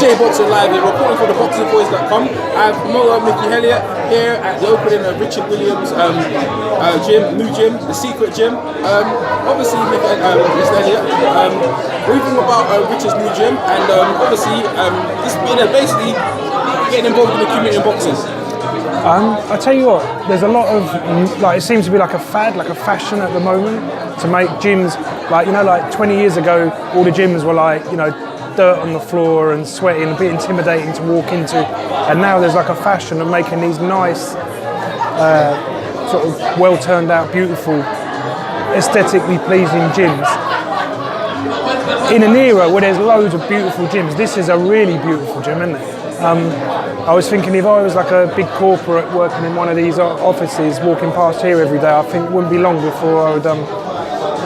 DJ Boxing Live here, reporting for the boxingboys.com. I have promoter Mickey Helliet here at the opening of Richard Williams' new gym, the Secret Gym. Obviously, Mr. Helliet, briefing about Richard's new gym, and obviously, this being basically getting involved in the community in boxing. I tell you what, there's a lot of, like, it seems to be like a fad, like a fashion at the moment to make gyms, like, you know, like 20 years ago, all the gyms were like, you know, dirt on the floor and sweaty and a bit intimidating to walk into. And now there's like a fashion of making these nice, sort of well turned out, beautiful, aesthetically pleasing gyms. In an era where there's loads of beautiful gyms, this is a really beautiful gym, isn't it? I was thinking if I was like a big corporate working in one of these offices, walking past here every day, I think it wouldn't be long before I would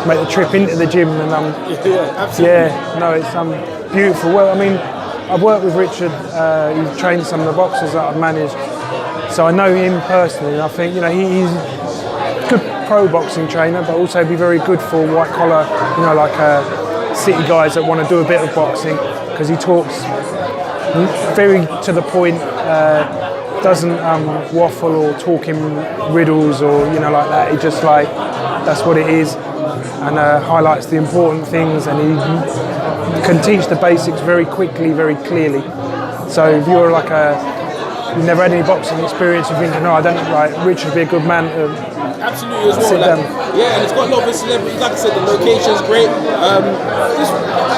make the trip into the gym. And yeah, absolutely. Yeah, no, it's beautiful. Well, I mean, I've worked with Richard. He's trained some of the boxers that I've managed, so I know him personally. And I think, you know, he's a good pro boxing trainer, but also be very good for white collar, you know, like city guys that want to do a bit of boxing, because he talks very to the point, doesn't waffle or talk in riddles or, you know, like that. He just, like, that's what it is, and highlights the important things, and he can teach the basics very quickly, very clearly. So if you're like you've never had any boxing experience, you're thinking, no, I don't, like, Richard would be a good man to absolutely as well. sit down. Yeah, and it's got a lot of celebrities. Like I said, the location's great.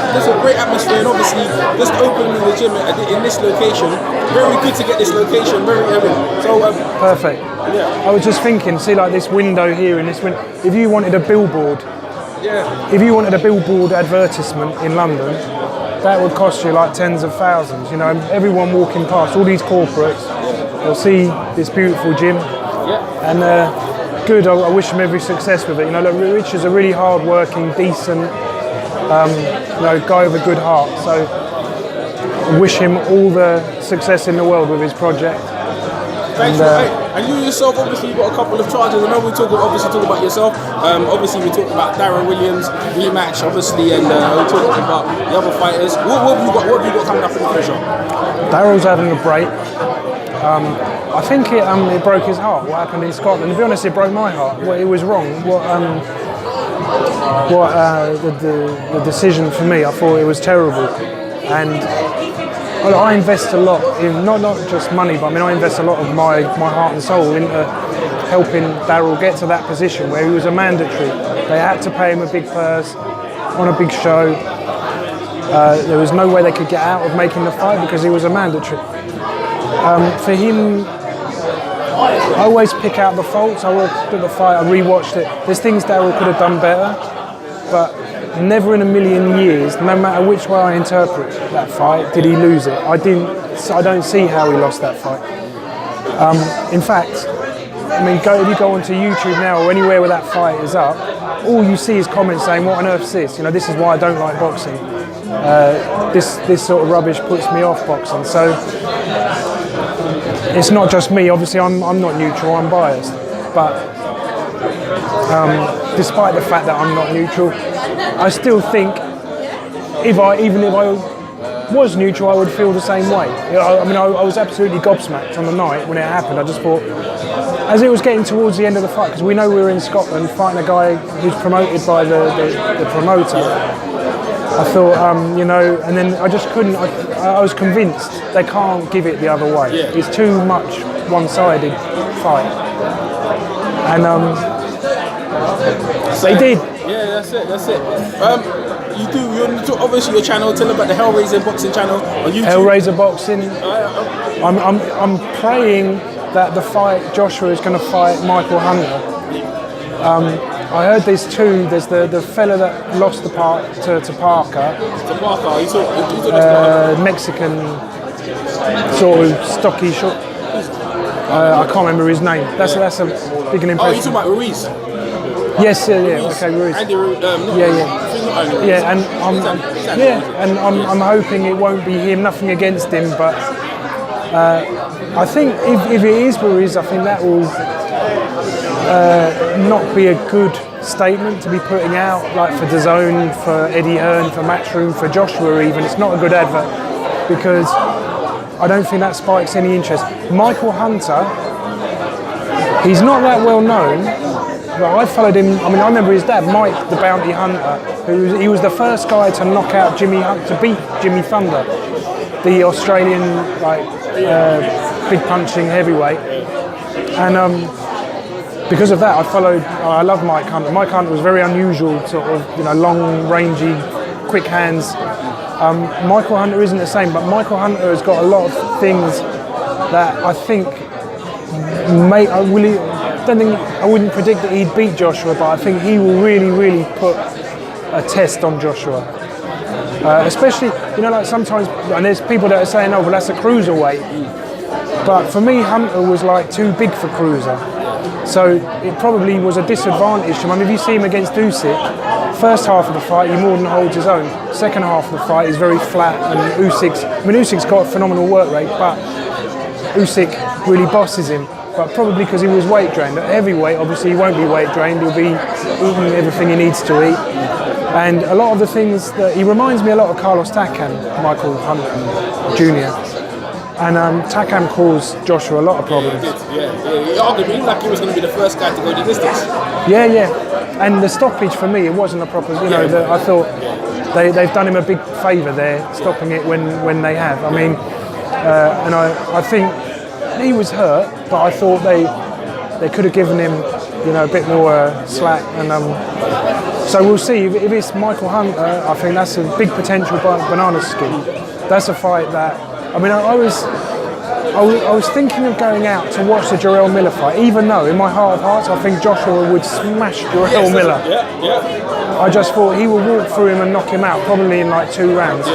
There's a great atmosphere, and obviously just opening the gym in this location, very good to get this location, very so perfect. Yeah. I was just thinking, see, like this window here and this window, if you wanted a billboard, yeah, if you wanted a billboard advertisement in London, that would cost you like tens of thousands, you know. Everyone walking past, all these corporates, they'll see this beautiful gym, yeah, and good. I wish him every success with it. You know, look, Richard's a really hard-working, decent, you know, guy with a good heart. So I wish him all the success in the world with his project. Thanks, and you yourself, obviously, you've got a couple of charges. I know we talk about yourself. Obviously, we talked about Darren Williams rematch, obviously, and we talked about the other fighters. What have you got coming up in the future? Darrell's having a break. I think it broke his heart. What happened in Scotland? To be honest, it broke my heart. It was wrong. The decision for me, I thought it was terrible, and I invest a lot in not just money, but I mean I invest a lot of my heart and soul into helping Darrell get to that position where he was a mandatory. They had to pay him a big purse on a big show. There was no way they could get out of making the fight because he was a mandatory. For him, I always pick out the faults. I looked at the fight, I rewatched it. There's things Darrell could have done better, but never in a million years, no matter which way I interpret that fight, did he lose it. I don't see how he lost that fight. In fact, I mean, if you go onto YouTube now or anywhere where that fight is up, all you see is comments saying, "What on earth's this? You know, this is why I don't like boxing. This sort of rubbish puts me off boxing." So it's not just me. Obviously, I'm not neutral. I'm biased, but despite the fact that I'm not neutral, I still think even if I was neutral, I would feel the same way. I mean, I was absolutely gobsmacked on the night when it happened. I just thought, as it was getting towards the end of the fight, because we know we're in Scotland fighting a guy who's promoted by the promoter, I thought, you know, and then I just couldn't, I was convinced they can't give it the other way. Yeah. It's too much one-sided fight. And they did. Yeah, that's it. You're obviously your channel. Tell them about the Hellraiser Boxing channel on YouTube. Hellraiser Boxing. I'm praying that the fight Joshua is going to fight Michael Hunter. I heard there's two. There's the fella that lost the part to Parker. To Parker, he's Mexican, sort of stocky, short. I can't remember his name. That's a big impression. Oh, you're talking about Ruiz? Yes, yeah, okay, Ruiz. Andy, yeah, and I'm hoping it won't be him. Nothing against him, but I think if it is Ruiz, I think that will not be a good statement to be putting out, like for DAZN, for Eddie Hearn, for Matchroom, for Joshua even. It's not a good advert. because I don't think that spikes any interest. Michael Hunter, he's not that well known, but I followed him. I mean, I remember his dad, Mike the Bounty Hunter, he was the first guy to knock out to beat Jimmy Thunder, the Australian big punching heavyweight, and because of that, I love Mike Hunter. Mike Hunter was very unusual, sort of, long, rangy, quick hands. Michael Hunter isn't the same, but Michael Hunter has got a lot of things that I think I wouldn't predict that he'd beat Joshua, but I think he will really, really put a test on Joshua. Especially, like sometimes, and there's people that are saying, oh, well, that's a cruiserweight. But for me, Hunter was like too big for cruiser. So it probably was a disadvantage to him. I mean, if you see him against Usyk, first half of the fight, he more than holds his own. Second half of the fight is very flat, and Usyk's got a phenomenal work rate, but Usyk really bosses him. But probably because he was weight drained. At heavyweight, obviously, he won't be weight drained. He'll be eating everything he needs to eat. And a lot of the things that he reminds me a lot of Carlos Takam, Michael Hunter Jr. And Takam caused Joshua a lot of problems. He argued me like he was going to be the first guy to go the distance. Yeah. And the stoppage for me, it wasn't a proper. I thought they've done him a big favour there, stopping it when they have. I mean, and I think he was hurt, but I thought they could have given him, a bit more slack. And so we'll see. If it's Michael Hunter, I think that's a big potential banana skin. That's a fight that. I mean, I was thinking of going out to watch the Jarrell Miller fight, even though in my heart of hearts I think Joshua would smash Jarrell Miller. Yeah. I just thought he would walk through him and knock him out, probably in like 2 rounds.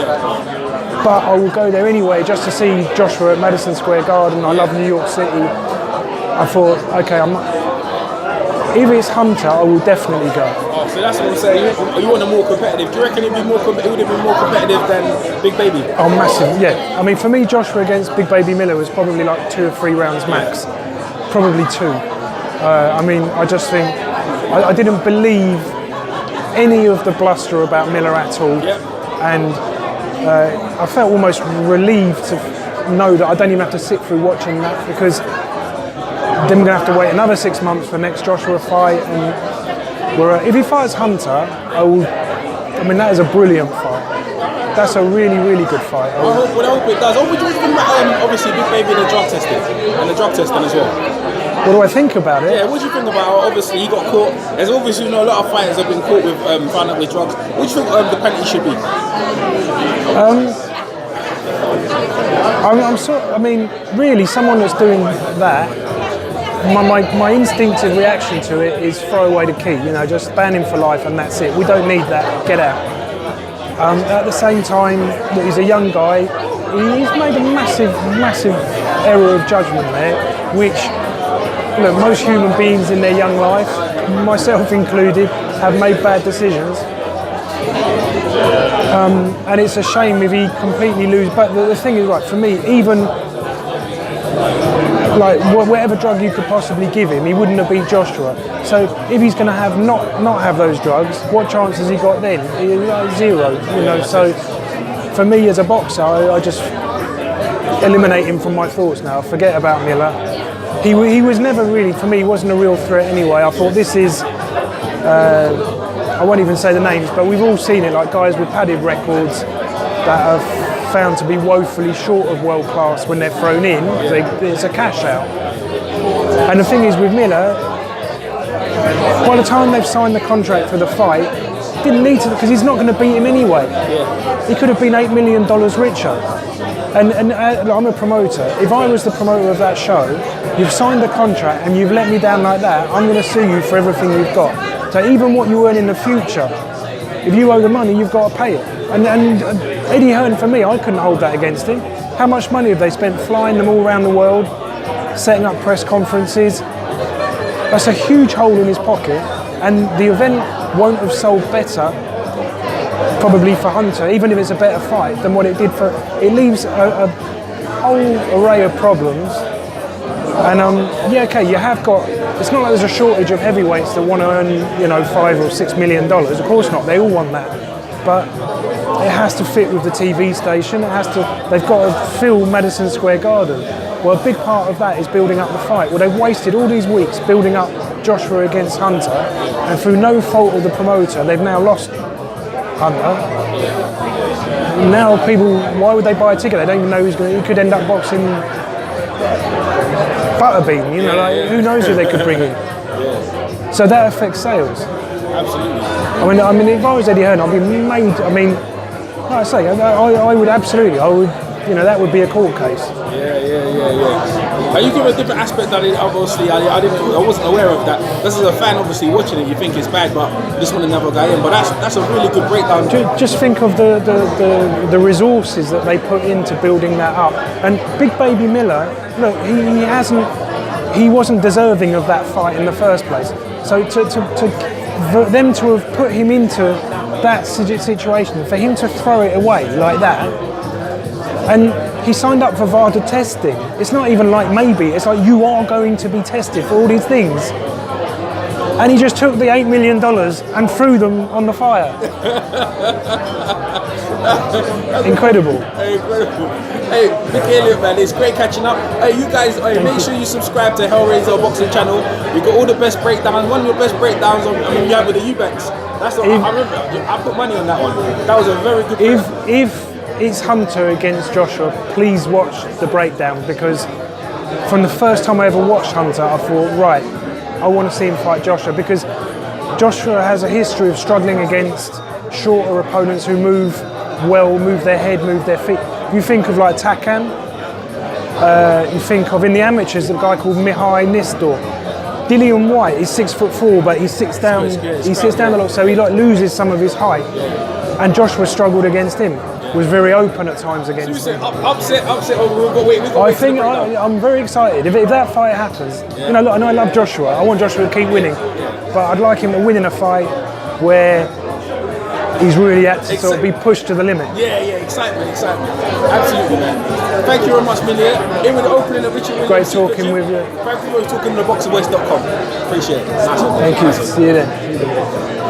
But I will go there anyway just to see Joshua at Madison Square Garden. I love New York City. I thought, okay, if it's Hunter, I will definitely go. Oh, so that's what I'm saying. You want a more competitive. Do you reckon it would have been more competitive than Big Baby? Oh, massive, yeah. I mean, for me, Joshua against Big Baby Miller was probably like 2 or 3 rounds max. Probably 2. I mean, I just think I didn't believe any of the bluster about Miller at all. And I felt almost relieved to know that I don't even have to sit through watching that, because then we're going to have to wait another 6 months for the next Joshua fight. And if he fights Hunter, I mean, that is a brilliant fight. That's a really, really good fight. I hope it does. What do you think about, obviously, Big Baby and the drug testing as well? What do I think about it? Yeah, what do you think about, obviously, he got caught. There's obviously, a lot of fighters have been caught with, found out with drugs. What do you think the penalty should be? I mean, really, someone that's doing that, my instinctive reaction to it is throw away the key, just ban him for life and that's it. We don't need that, get out. At the same time, he's a young guy, he's made a massive error of judgment there, which, most human beings in their young life, myself included, have made bad decisions. And it's a shame if he completely loses. But the thing is, for me, even whatever drug you could possibly give him, he wouldn't have beat Joshua. So if he's going to have not have those drugs, what chance has he got then? Zero. So for me as a boxer, I just eliminate him from my thoughts now. Forget about Miller. He was never really, for me, he wasn't a real threat anyway. I thought this is. I won't even say the names, but we've all seen it, like guys with padded records that are found to be woefully short of world class when they're thrown in. It's a cash out. And the thing is with Miller, by the time they've signed the contract for the fight, didn't need to, because he's not going to beat him anyway. He could have been $8 million richer. And I'm a promoter. If I was the promoter of that show, you've signed the contract and you've let me down like that, I'm going to sue you for everything you've got. So even what you earn in the future, if you owe the money, you've got to pay it. And Eddie Hearn, for me, I couldn't hold that against him. How much money have they spent flying them all around the world, setting up press conferences? That's a huge hole in his pocket, and the event won't have sold better, probably for Hunter, even if it's a better fight than what it did for. It leaves a whole array of problems. And you have got. It's not like there's a shortage of heavyweights that want to earn, $5 or $6 million. Of course not. They all want that. but it has to fit with the TV station. They've got to fill Madison Square Garden. Well, a big part of that is building up the fight. Well, they've wasted all these weeks building up Joshua against Hunter, and through no fault of the promoter, they've now lost Hunter. Now people, why would they buy a ticket? They don't even know he could end up boxing Butterbean, who knows who they could bring in. So that affects sales. Absolutely. I mean, if I was Eddie Hearn, I'd be made. I mean, like I say, I would absolutely. That would be a court case. Yeah. You give a different aspect that obviously I wasn't aware of that. This is a fan obviously watching it. You think it's bad, but you just want another guy in. But that's a really good breakdown. Just think of the resources that they put into building that up. And Big Baby Miller, look, he wasn't deserving of that fight in the first place. So for them to have put him into that situation, for him to throw it away like that, and he signed up for Vada testing. It's not even like maybe, it's like you are going to be tested for all these things. And he just took the $8 million and threw them on the fire. Incredible. Hey, Big Helliet, man, it's great catching up. Hey, you guys, make sure you subscribe to Hellraiser Boxing Channel. You got all the best breakdowns. One of your best breakdowns you have with the Eubanks. I remember, I put money on that one. That was a very good breakdown. If it's Hunter against Joshua, please watch the breakdown, because from the first time I ever watched Hunter, I thought, right, I want to see him fight Joshua, because Joshua has a history of struggling against shorter opponents who move well, move their head, move their feet. You think of like Takan, you think of in the amateurs a guy called Mihai Nistor. Dillian White is 6'4", but he sits down a lot, so he loses some of his height. And Joshua struggled against him. Was very open at times against him. Upset. I think I'm very excited. If that fight happens, look, I know I love Joshua. I want Joshua to keep winning, but I'd like him to win in a fight where he's really had to sort of be pushed to the limit. Yeah, excitement. Absolutely, man. Thank you very much, Helliet. Here with the opening of Richard Williams. Great talking with you. Thank you for talking to boxingvoice.com. Appreciate it. Nice one. Thank you. See you then.